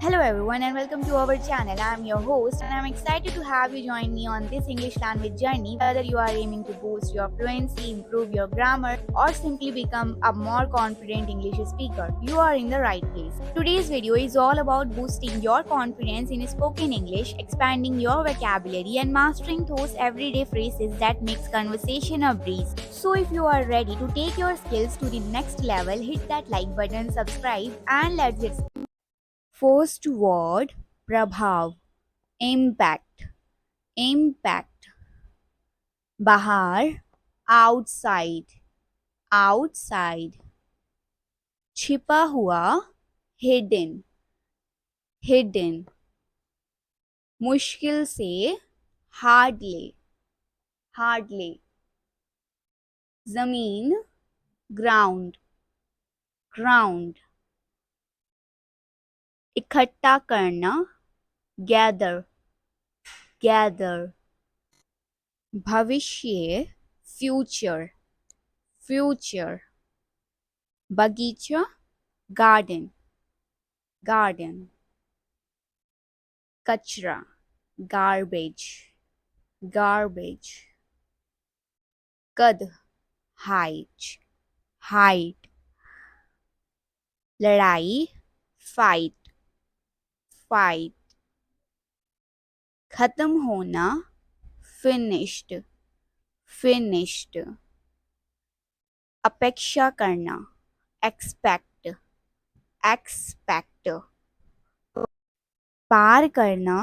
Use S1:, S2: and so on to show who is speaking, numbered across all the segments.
S1: Hello everyone and welcome to our channel. I am your host and I am excited to have you join me on this English language journey. Whether you are aiming to boost your fluency, improve your grammar or simply become a more confident English speaker, you are in the right place. Today's video is all about boosting your confidence in spoken English, expanding your vocabulary and mastering those everyday phrases that makes conversation a breeze. So if you are ready to take your skills to the next level, hit that like button, subscribe and let's get started. First word प्रभाव impact impact बाहर outside outside छिपा हुआ hidden hidden मुश्किल से hardly hardly जमीन ground ground इकट्ठा करना gather gather भविष्य future future बगीचा garden garden कचरा garbage garbage कद height height लड़ाई fight fight खत्म होना finished finished अपेक्षा करना expect expect पार करना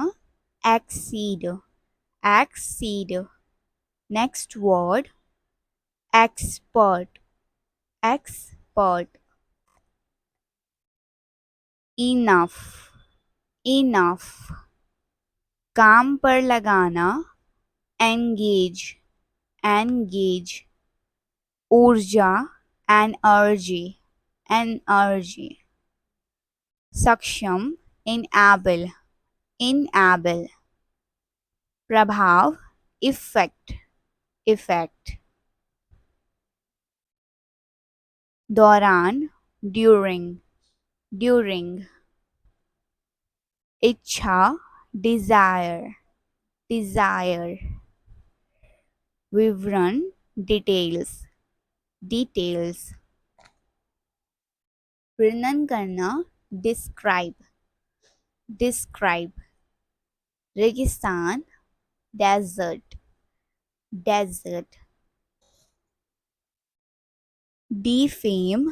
S1: exceed exceed next word expert expert enough enough काम पर लगाना engage engage ऊर्जा energy सक्षम enable enable प्रभाव effect दौरान during इच्छा desire विवरण details वर्णन करना describe रेगिस्तान desert defame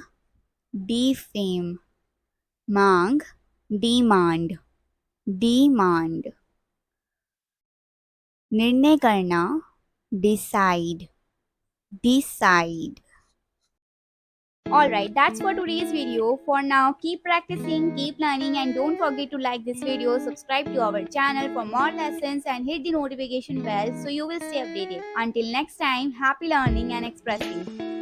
S1: मांग demand निर्णय करना decide Alright, that's for today's video. For now, keep practicing, keep learning and don't forget to like this video, subscribe to our channel for more lessons and hit the notification bell so you will stay updated. Until next time, happy learning and expressing.